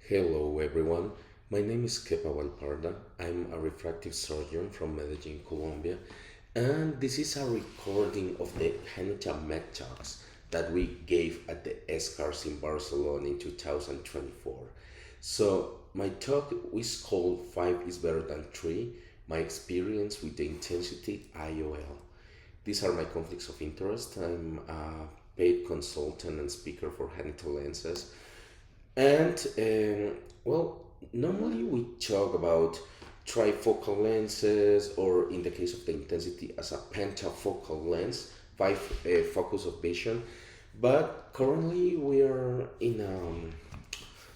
Hello everyone, my name is Kepa Balparda. I'm a refractive surgeon from Medellin, Colombia, and this is a recording of the Hanita talks that we gave at the SCARS in Barcelona in 2024. So my talk is called 5 is better than 3, my experience with the Intensity IOL. These are my conflicts of interest. I'm a paid consultant and speaker for Hanita Lenses. And well, normally we talk about trifocal lenses, or in the case of the intensity, as a pentafocal lens, five focus of vision. But currently we are in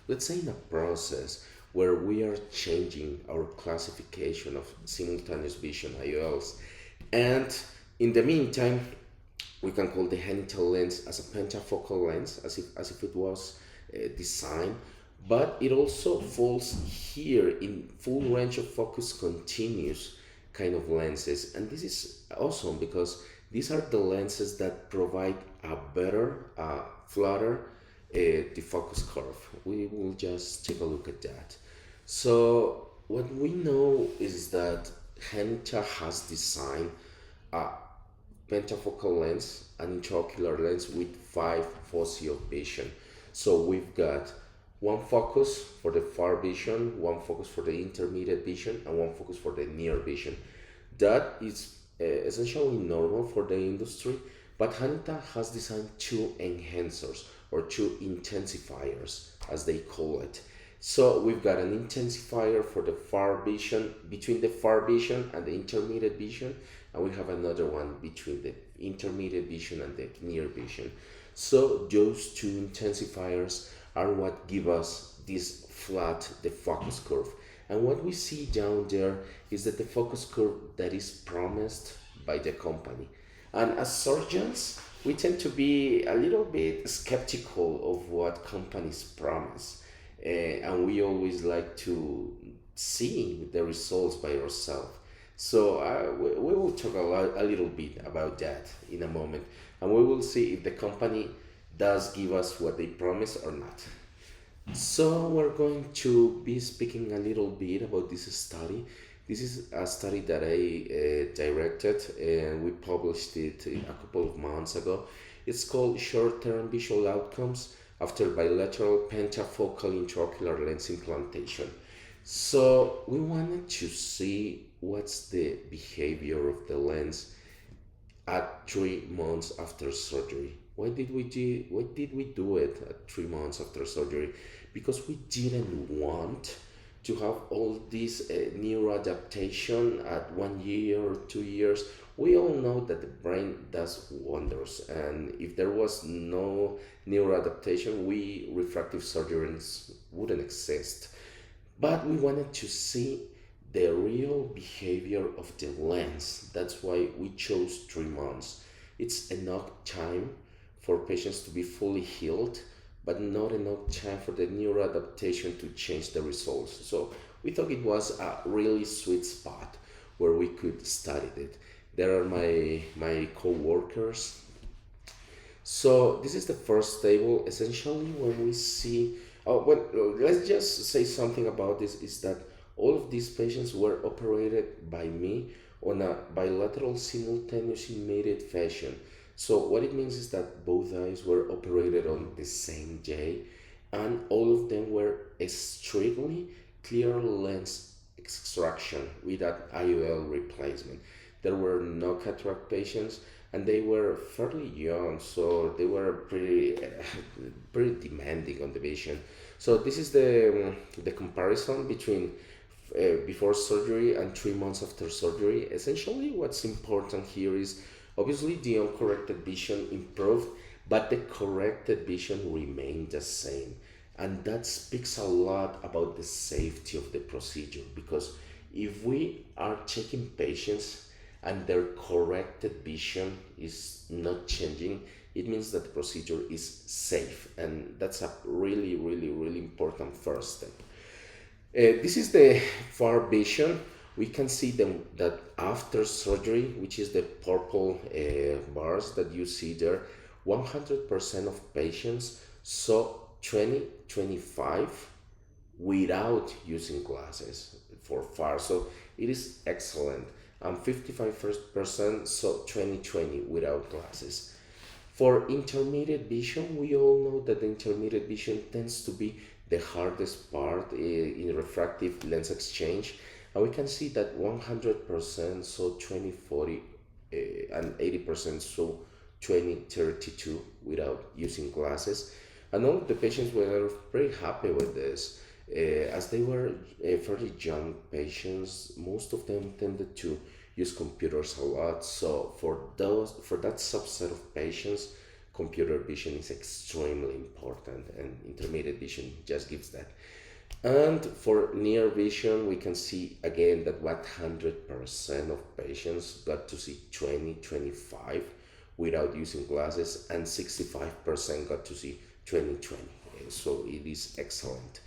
let's say, in a process where we are changing our classification of simultaneous vision IOLs. And in the meantime, we can call the Hanita lens as a pentafocal lens, as if it was designed, but it also falls here in full range of focus continuous kind of lenses. And this is awesome because these are the lenses that provide a better, flatter defocus curve. We will just take a look at that. So what we know is that Hanita has designed a pentafocal lens, an intraocular lens with 5 foci of vision. So we've got one focus for the far vision, one focus for the intermediate vision, and one focus for the near vision. That is essentially normal for the industry, but Hanita has designed two enhancers, or two intensifiers, as they call it. So we've got an intensifier for the far vision, between the far vision and the intermediate vision, and we have another one between the intermediate vision and the near vision. So those two intensifiers are what give us this flat defocus curve. And what we see down there is that the focus curve that is promised by the company. And as surgeons, we tend to be a little bit skeptical of what companies promise. And we always like to see the results by ourselves. So we will talk a little bit about that in a moment, and we will see if the company does give us what they promise or not. So we're going to be speaking a little bit about this study. This is a study that I directed, and we published it a couple of months ago. It's called Short-Term Visual Outcomes After Bilateral Pentafocal Intraocular Lens Implantation. So we wanted to see what's the behavior of the lens at 3 months after surgery. Why did we do it at 3 months after surgery? Because we didn't want to have all this neuroadaptation at 1 year or 2 years. We all know that the brain does wonders, and if there was no neuroadaptation, we refractive surgeons wouldn't exist. But we wanted to see the real behavior of the lens. That's why we chose 3 months. It's enough time for patients to be fully healed, but not enough time for the neuroadaptation to change the results. So we thought it was a really sweet spot where we could study it. There are my co-workers. So this is the first table. Essentially, when we see, let's just say something about this, is that all of these patients were operated by me on a bilateral simultaneous immediate fashion. So what it means is that both eyes were operated on the same day, and all of them were a strictly clear lens extraction without IOL replacement. There were no cataract patients, and they were fairly young, so they were pretty demanding on the vision. So this is the comparison between before surgery and 3 months after surgery. Essentially, what's important here is obviously the uncorrected vision improved, but the corrected vision remained the same. And that speaks a lot about the safety of the procedure, because if we are checking patients and their corrected vision is not changing, it means that the procedure is safe, and that's a really, really, really important first step. This is the far vision. We can see that after surgery, which is the purple bars that you see there, 100% of patients saw 20, 25 without using glasses for far. So it is excellent. 55%, so 20/20 without glasses. For intermediate vision, we all know that the intermediate vision tends to be the hardest part in refractive lens exchange. And we can see that 100%, so 20/40, and 80%, so 20/32 without using glasses. And all of the patients were very happy with this. As they were fairly young patients, most of them tended to use computers a lot. So for that subset of patients, computer vision is extremely important, and intermediate vision just gives that. And for near vision, we can see again that 100% of patients got to see 20/25 without using glasses, and 65% got to see 20/20. So it is excellent.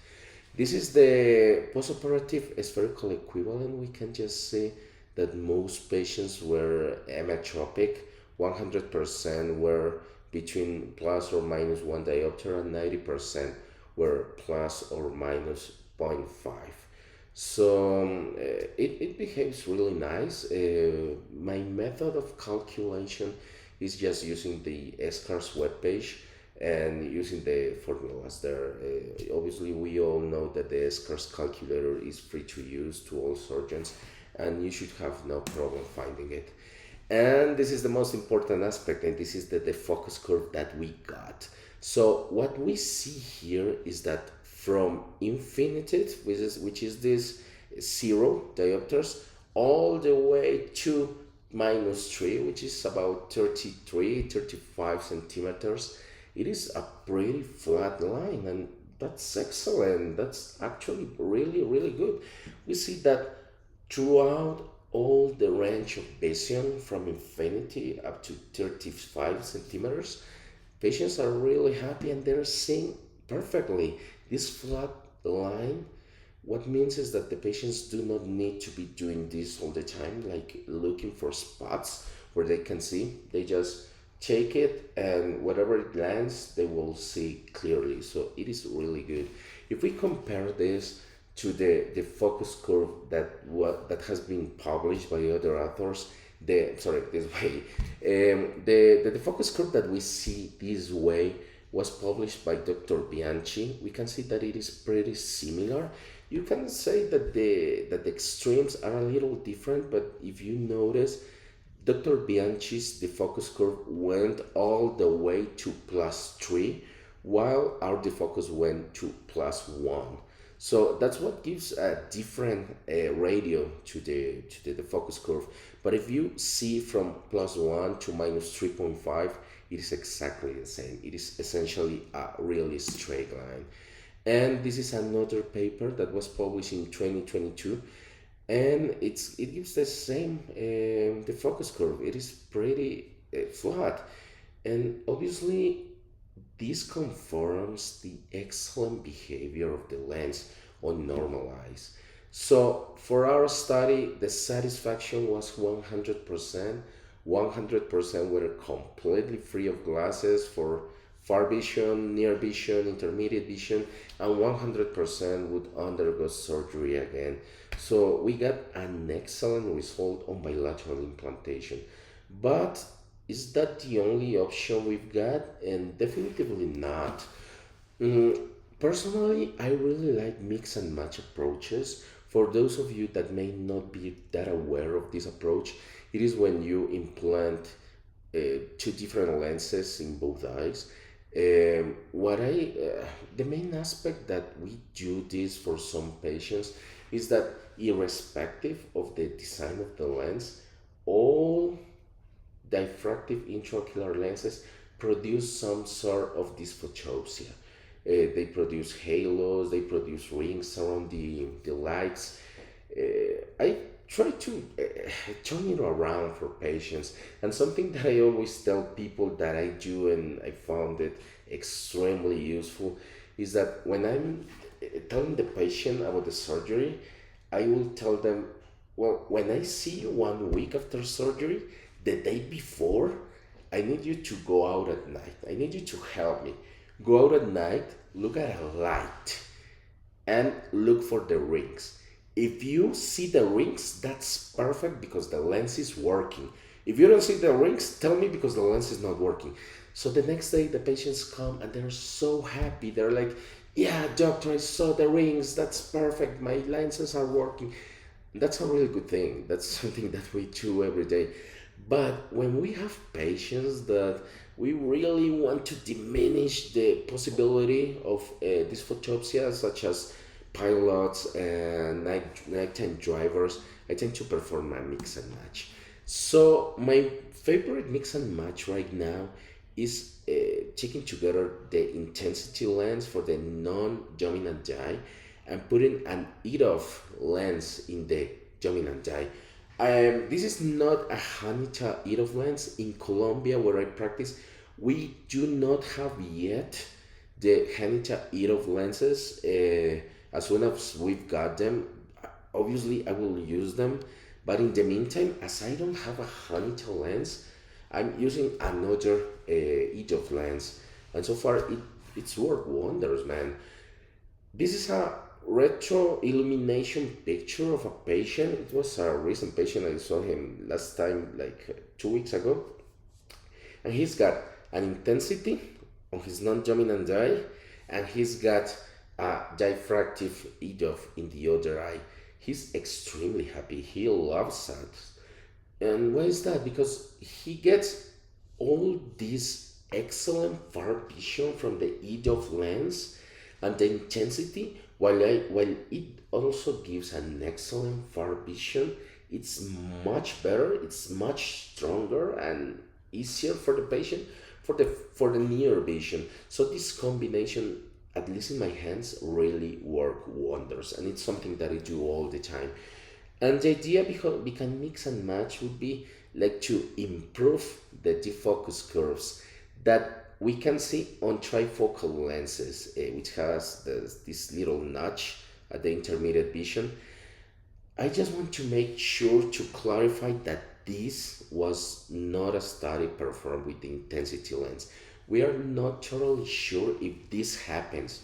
This is the postoperative spherical equivalent. We can just say that most patients were emmetropic. 100% were between plus or minus 1 diopter, and 90% were plus or minus 0.5. So it behaves really nice. My method of calculation is just using the SCARS webpage and using the formulas there. Obviously, we all know that the SCARS calculator is free to use to all surgeons, and you should have no problem finding it. And this is the most important aspect, and this is the defocus curve that we got. So what we see here is that from infinity, which is this 0 diopters, all the way to -3, which is about 35 centimeters, it is a pretty flat line, and that's excellent. That's actually really, really good. We see that throughout all the range of vision from infinity up to 35 centimeters, patients are really happy and they're seeing perfectly. This flat line, what means is that the patients do not need to be doing this all the time, like looking for spots where they can see. They just take it, and whatever it lands, they will see clearly. So it is really good. If we compare this to the focus curve that has been published by other authors, the focus curve that we see this way was published by Dr. Bianchi. We can see that it is pretty similar. You can say that the extremes are a little different, but if you notice, Dr. Bianchi's defocus curve went all the way to +3, while our defocus went to +1. So that's what gives a different radio to the defocus curve. But if you see from +1 to -3.5, it is exactly the same. It is essentially a really straight line. And this is another paper that was published in 2022, and it gives the same the focus curve. It is pretty flat, and obviously this confirms the excellent behavior of the lens on normal eyes. So for our study, the satisfaction was 100%. 100% were completely free of glasses for far vision, near vision, intermediate vision, and 100% would undergo surgery again. So we got an excellent result on bilateral implantation. But is that the only option we've got? And definitively not. Personally, I really like mix and match approaches. For those of you that may not be that aware of this approach, it is when you implant two different lenses in both eyes. The main aspect that we do this for some patients is that irrespective of the design of the lens, all diffractive intraocular lenses produce some sort of dysphotopsia. They produce halos, they produce rings around the lights. I try to turn it around for patients, and something that I always tell people that I do, and I found it extremely useful, is that when I'm telling the patient about the surgery, I will tell them, well, when I see you 1 week after surgery, the day before, I need you to go out at night. I need you to help me. Go out at night, look at a light, and look for the rings. If you see the rings, that's perfect because the lens is working. If you don't see the rings, tell me because the lens is not working. So the next day, the patients come and they're so happy. They're like, yeah, doctor, I saw the rings. That's perfect. My lenses are working. That's a really good thing. That's something that we do every day. But when we have patients that we really want to diminish the possibility of dysphotopsia, such as pilots and nighttime drivers, I tend to perform a mix and match. So my favorite mix and match right now is taking together the intensity lens for the non-dominant eye and putting an EDOF lens in the dominant eye. This is not a Hanita EDOF lens. In Colombia, where I practice, we do not have yet the Hanita EDOF lenses. As soon as we've got them, obviously I will use them. But in the meantime, as I don't have a Hanita lens, I'm using another EDOF lens. And so far, it's worked wonders, man. This is a retro illumination picture of a patient. It was a recent patient. I saw him last time, like 2 weeks ago. And he's got an intensity on his non-dominant eye, and he's got a diffractive EDOF in the other eye. He's extremely happy. He loves that. And why is that? Because he gets all this excellent far vision from the EDOF lens and the intensity, while it also gives an excellent far vision. It's much better, it's much stronger and easier for the patient for the near vision. So this combination, at least in my hands, really work wonders, and it's something that I do all the time. And the idea because we can mix and match would be like to improve the defocus curves that we can see on trifocal lenses, which has this little notch at the intermediate vision. I just want to make sure to clarify that this was not a study performed with the intensity lens. We are not totally sure if this happens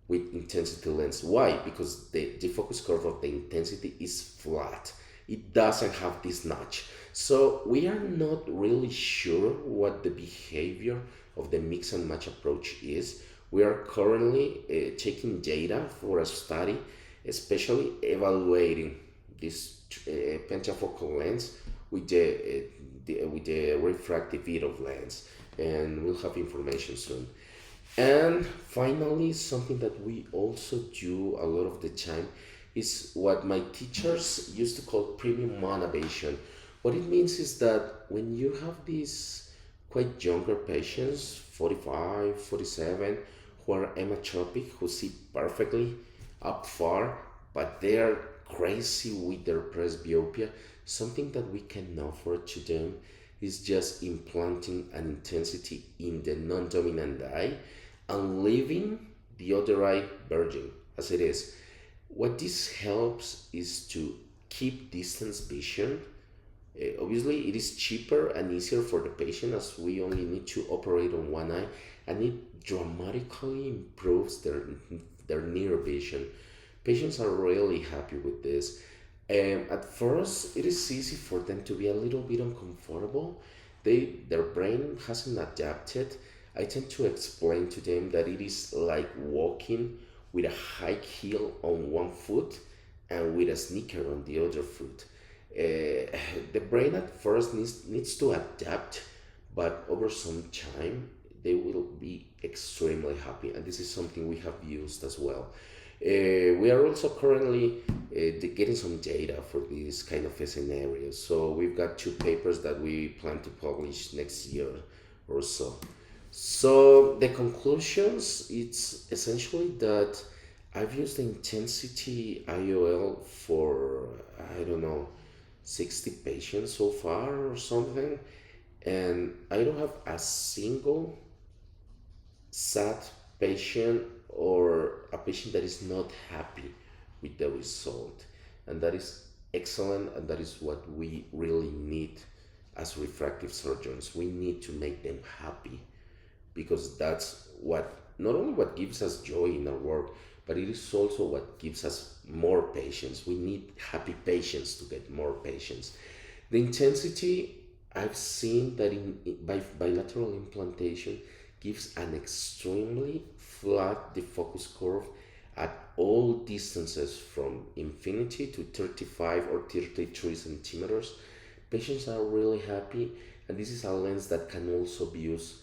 with intensity lens. Why? Because the defocus curve of the intensity is flat. It doesn't have this notch. So we are not really sure what the behavior of the mix and match approach is. We are currently taking data for a study, especially evaluating this pentafocal lens with the refractive EDOF lens, and we'll have information soon. And finally, something that we also do a lot of the time is what my teachers used to call premium monovation. What it means is that when you have these quite younger patients, 45, 47, who are emmetropic, who see perfectly up far, but they're crazy with their presbyopia, something that we can offer to them is just implanting an intensity in the non-dominant eye and leaving the other eye virgin as it is. What this helps is to keep distance vision. Obviously, it is cheaper and easier for the patient as we only need to operate on one eye, and it dramatically improves their near vision. Patients are really happy with this. At first, it is easy for them to be a little bit uncomfortable. Their brain hasn't adapted. I tend to explain to them that it is like walking with a high heel on one foot and with a sneaker on the other foot. The brain at first needs to adapt, but over some time they will be extremely happy, and this is something we have used as well. We are also currently getting some data for this kind of scenarios. So we've got 2 papers that we plan to publish next year or so. So the conclusions, it's essentially that I've used the Intensity IOL for, I don't know, 60 patients so far or something, and I don't have a single sad patient or a patient that is not happy with the result. And that is excellent, and that is what we really need as refractive surgeons. We need to make them happy, because that's what not only what gives us joy in our work, but it is also what gives us more patients. We need happy patients to get more patients. The intensity, I've seen that by bilateral implantation gives an extremely flat defocus curve at all distances from infinity to 35 or 33 centimeters. Patients are really happy, and this is a lens that can also be used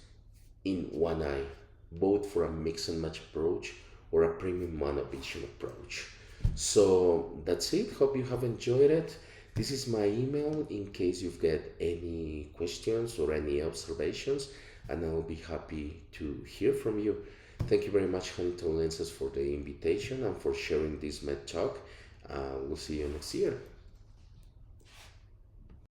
in one eye, both for a mix and match approach or a premium monovision approach. So that's it. Hope you have enjoyed it. This is my email in case you've got any questions or any observations, and I'll be happy to hear from you. Thank you very much, Hanita Lenses, for the invitation and for sharing this med talk. We'll see you next year.